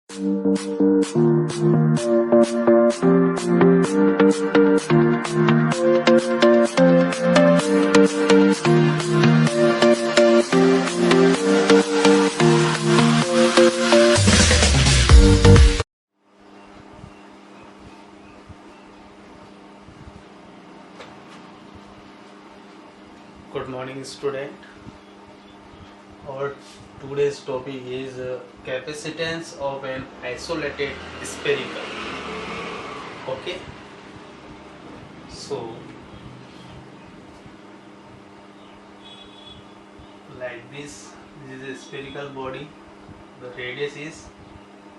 Good morning, student. Our today's topic is capacitance of an isolated spherical. Okay. So, like this is a spherical body. The radius is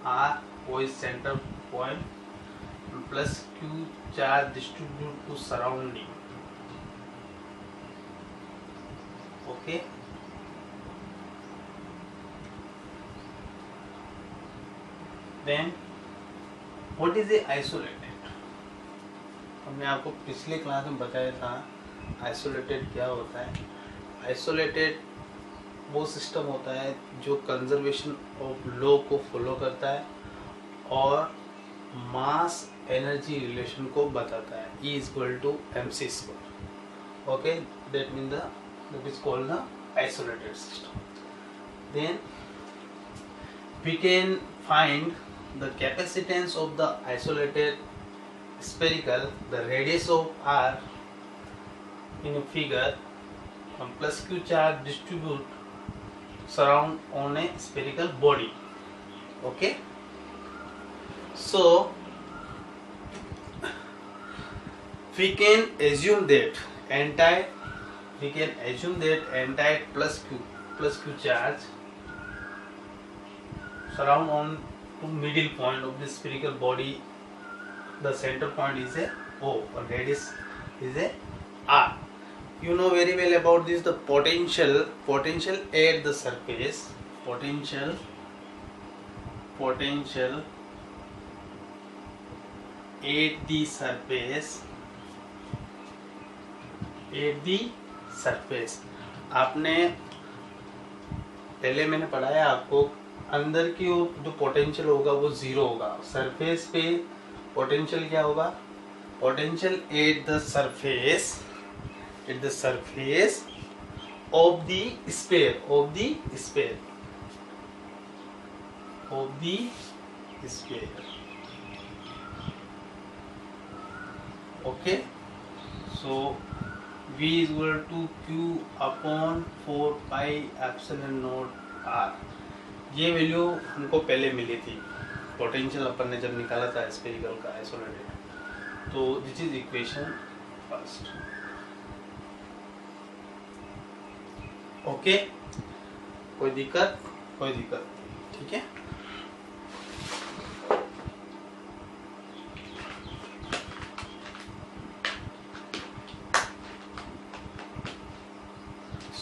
r, O is center point, plus q charge distributed to surrounding. Okay. Then what is a isolated? हमने आपको पिछले class में बताया था isolated क्या होता है. Isolated वो सिस्टम होता है जो कंजर्वेशन ऑफ लॉ को फॉलो करता है और मास एनर्जी रिलेशन को बताता है. E = mc². Okay, that mean that is called the isolated system. Then we can find the capacitance of the isolated spherical, the radius of r in a figure, plus q charge distribute surround on a spherical body. Okay, so we can assume that entire plus q charge surround on to middle point of the spherical body. The center point is a O, or radius is a R. You know very well about this. The potential at the surface, potential at the surface. आपने पहले मैंने पढ़ाया आपको अंदर की जो potential होगा वो जीरो होगा. सरफेस पे पोटेंशियल क्या होगा? Potential at the surface of the sphere okay. So V is equal to Q upon 4 pi epsilon naught R. ये वैल्यू हमको पहले मिली थी पोटेंशियल अपन ने जब निकाला था स्फेरिकल का आइसोलेटेड. तो this is equation first. Okay, कोई दिक्कत? ठीक है.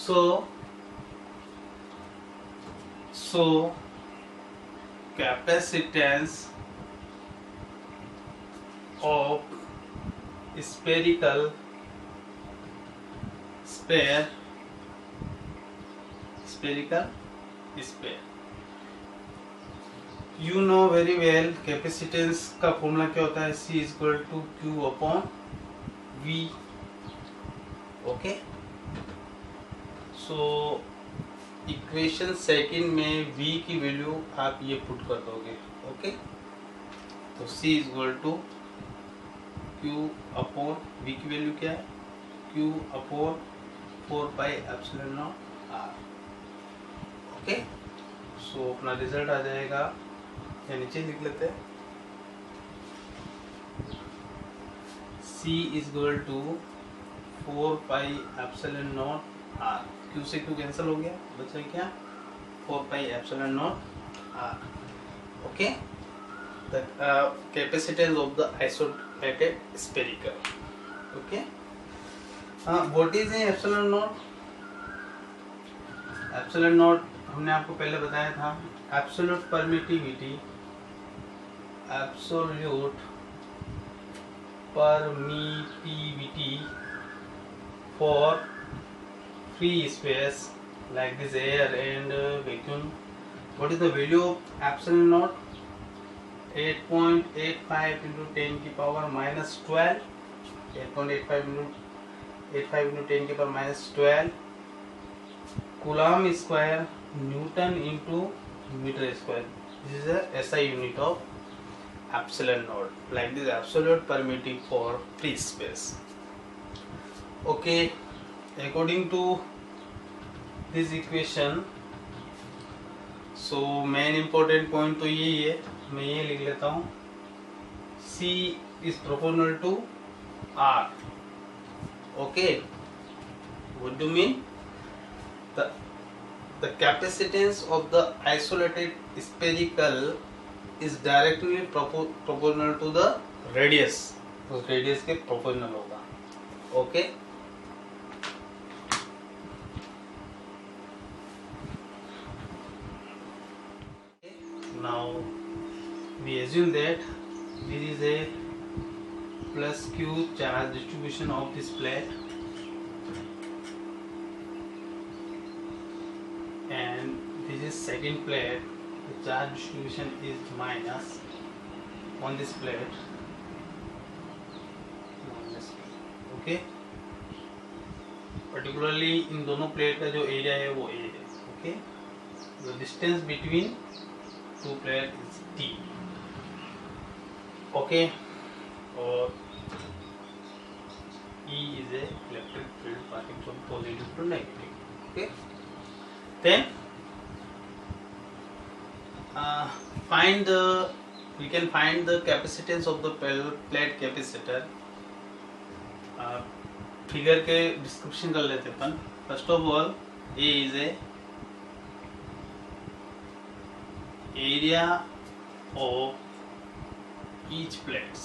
So capacitance of spherical sphere. You know very well capacitance का फॉर्मूला क्या होता है? C = Q upon V. Okay. So equation second में V की वैल्यू आप ये पुट कर दोगे. ओके. तो C = Q अपॉन V की वैल्यू क्या है? Q upon 4 pi epsilon naught R. Okay. So अपना रिजल्ट आ जाएगा, या नीचे लिख लेते हैं. C = 4 pi epsilon naught R. Q से Q कैंसिल हो गया, बचा क्या? 4 pi epsilon naught R. Okay, the capacitance of the isolated spherical. Okay, what is the epsilon naught? Epsilon naught हमने आपको पहले बताया था. Absolute permittivity for free space like this air and vacuum. What is the value of epsilon naught? 8.85 into 10 की power minus 12, 8.85 into 85 into 10 की power minus 12 coulomb square newton into metre square. This is a SI unit of epsilon naught. Like this, absolute permitting for free space. Okay, according to this equation, so main important point तो यही है, मैं ये लिख लेता हूँ. C is proportional to R. Okay, what do you mean? The capacitance of the isolated spherical is directly proportional to the radius. तो radius के proportional होगा. Okay. Now we assume that this is a plus Q charge distribution of this plate, and this is second plate. The charge distribution is minus on this plate. Okay. Particularly इन दोनों plate का जो area है वो A है. Okay. The distance between two plate is T. Okay. और E is a electric field passing from positive to negative. Okay. Then we can find the capacitance of the plate capacitor. Figure के description कर लेते अपन. First of all, A is a area of each plates.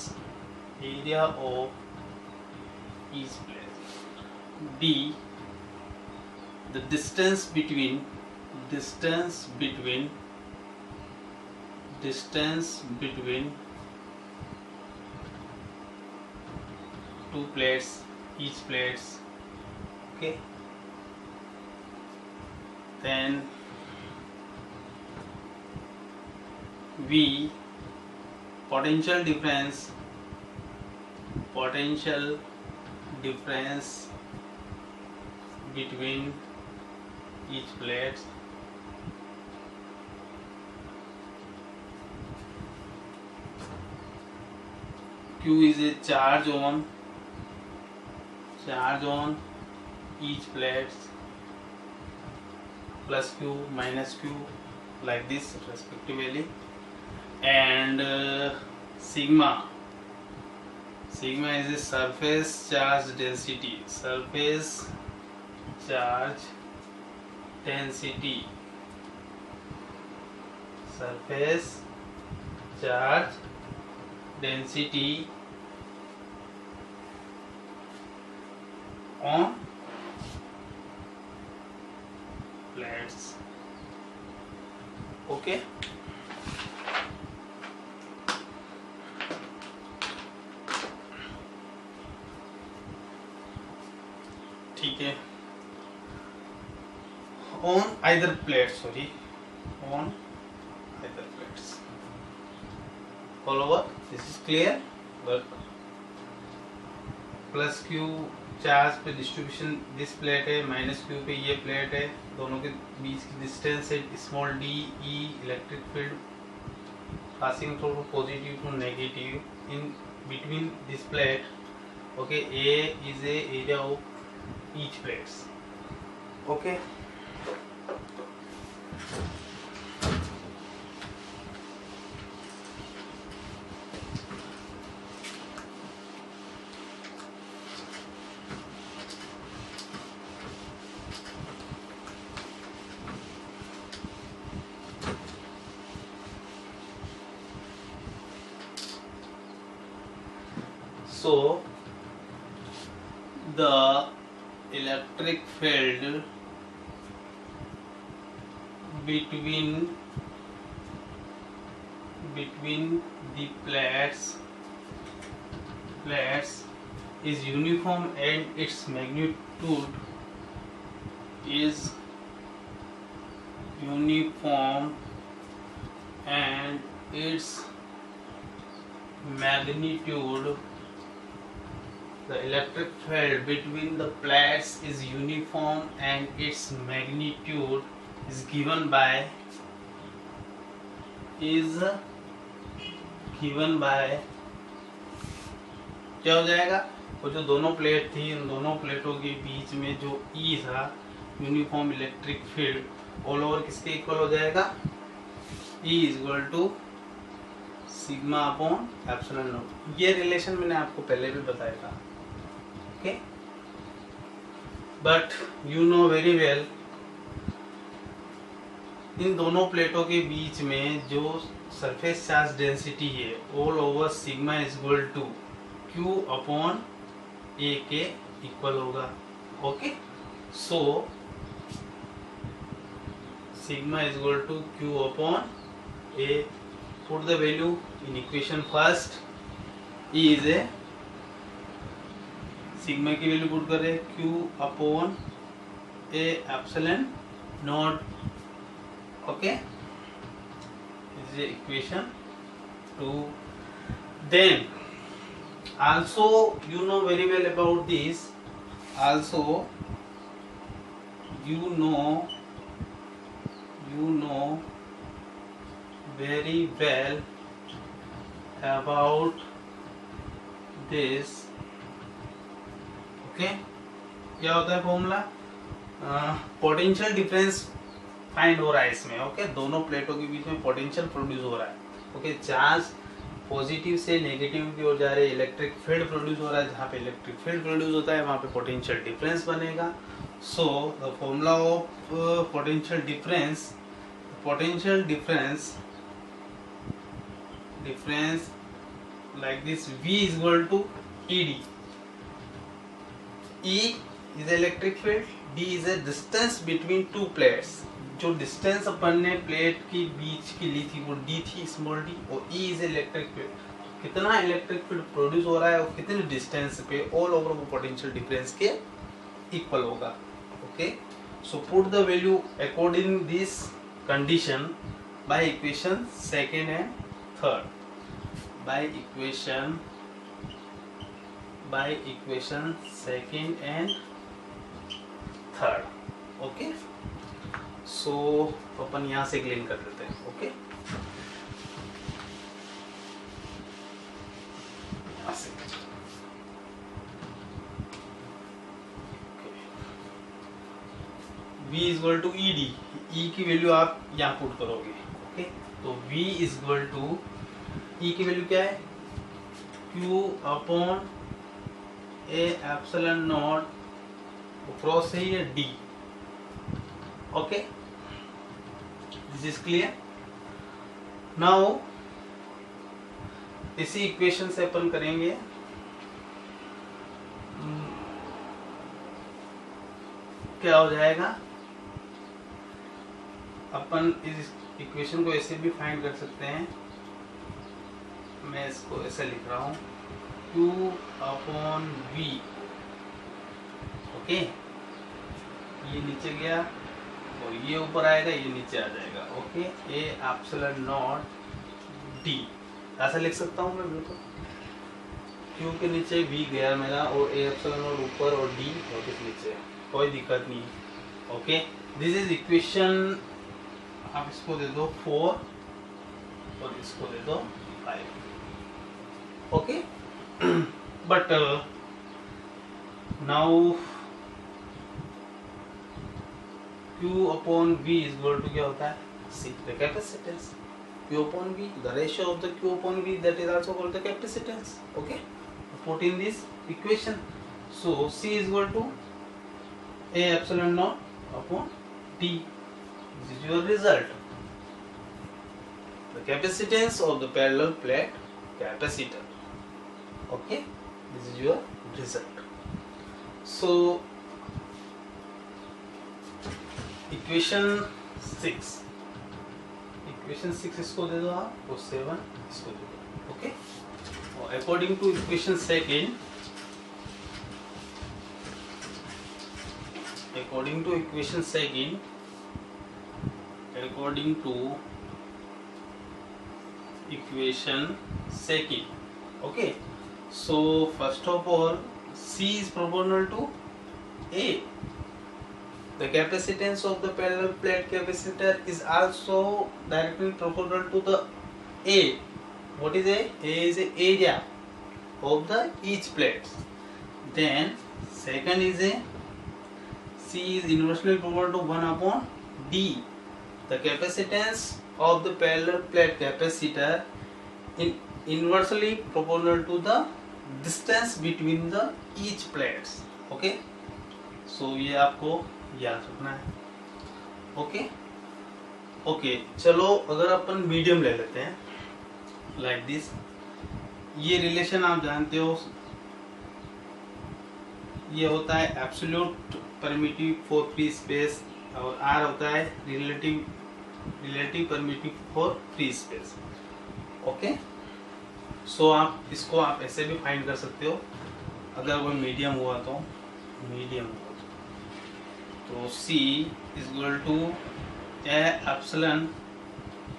Area of each plate. B, the distance between two plates, each plates. Okay. Then V, potential difference between each plate. Q is a charge on each plate, plus Q minus Q, like this respectively. And sigma is a surface charge density. On plates. Okay. ठीक है. On either plates. All over. This is clear. But plus Q charge पे distribution this plate है, minus Q पे ये plate है, दोनों के बीच की डिस्टेंस है small d. E electric field passing through positive to negative in between this plate. Okay. A is a area of each plates. Okay. So the electric field between the plates is uniform and its magnitude is uniform and its magnitude, the electric field between the plates is uniform and its magnitude is given by क्या हो जाएगा, वो जो दोनों plate थी, इन दोनों प्लेटों के बीच में जो E था, uniform electric field all over किसके इक्वल हो जाएगा, E is equal to sigma upon epsilon naught. ये रिलेशन मैंने आपको पहले भी बताया था, okay. But you know very well, इन दोनों प्लेटों के बीच में जो सरफेस चार्ज डेंसिटी है all over sigma is equal to Q upon A के इक्वल होगा, okay. So sigma is equal to Q upon A, put the value in equation first. E is a, sigma की value put करें Q upon A epsilon not, okay. This is equation 2. Then also you know very well about this. Also you know very well about this. Okay, क्या होता है formula, potential difference find हो रहा है इसमें, okay. दोनों प्लेटों के बीच में पोटेंशियल प्रोड्यूस हो रहा है, ओके। चार्ज पॉजिटिव से नेगेटिव की ओर जा रहे, इलेक्ट्रिक फील्ड प्रोड्यूस हो रहा है, जहाँ पे इलेक्ट्रिक फील्ड प्रोड्यूस होता है वहाँ पे पोटेंशियल डिफरेंस बनेगा। So the formula of potential difference like this, V is equal to ED। E is electric field, D is a distance between two plates. जो डिस्टेंस अपन ने प्लेट की बीच की ली थी वो D थी, स्मॉल d, और E इज इलेक्ट्रिक फील्ड, कितना इलेक्ट्रिक फील्ड प्रोड्यूस हो रहा है और कितने डिस्टेंस पे, ऑल ओवर वो पोटेंशियल डिफरेंस के इक्वल होगा, okay. So put the value according this condition by equation second and third, by equation second and third, okay. So अपन यहाँ से क्लीन कर देते हैं, okay. V is equal to ED, E की value आप यहाँ पुट करोगे, ओके। तो V is equal to, E की वैल्यू क्या है, Q upon A epsilon naught, cross है ये D, okay. This is clear. Now इसी इक्वेशन से अपन करेंगे क्या हो जाएगा, अपन इस इक्वेशन को ऐसे भी फाइंड कर सकते हैं, मैं इसको ऐसे लिख रहा हूँ, Q अपॉन V, ओके। ये नीचे गया और ये ऊपर आएगा, ये नीचे आ जाएगा, okay. A epsilon not D, ऐसा लिख सकता हूँ मैं बिल्कुल, Q के नीचे V गया मेरा, और A एप्सिलॉन नॉट ऊपर और D वापस नीचे, कोई दिक्कत नहीं, ओके। दिस इज इक्वेशन, आप इसको दे दो 4 और इसको दे दो 5, okay. But now Q upon V is equal to क्या होता है, C, the capacitance. Q upon V, the ratio of the Q upon V, that is also called the capacitance, okay. Put in this equation, so C is equal to A epsilon naught upon D. This is your result. The capacitance of the parallel plate capacitor, okay. This is your result. So equation 6 इसको दे दो आप, और 7 इसको दे दो, okay. और according to equation second, according to equation second, Okay, so first of all, C is proportional to A. The capacitance of the parallel plate capacitor is also directly proportional to the A. What is A? A is the area of the each plate. Then second is a C is inversely proportional to 1 upon D. The capacitance of the parallel plate capacitor in inversely proportional to the distance between the each plates. Okay, so ये आपको याद रखना है. Okay okay, चलो अगर अपन medium ले लेते हैं लाइक दिस. ये रिलेशन आप जानते हो, ये होता है absolute permittivity for free space और आर होता है relative permittivity for free space. Okay, so आप इसको आप ऐसे भी फाइंड कर सकते हो. अगर वो मीडियम हुआ तो C is equal to epsilon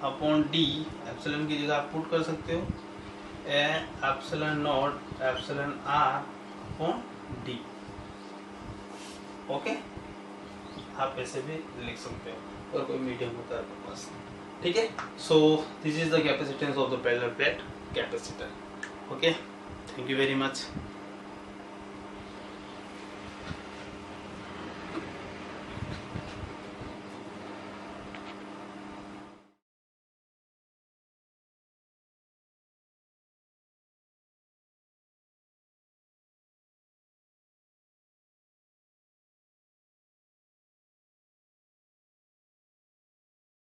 upon D. Epsilon की जगह आप पुट कर सकते हो epsilon naught epsilon r upon D. Okay, आप ऐसे भी लिख सकते हो और कोई मीडियम होता है आपके पास. ठीक है, so this is the capacitance of the parallel plate capacitor. Okay, thank you very much.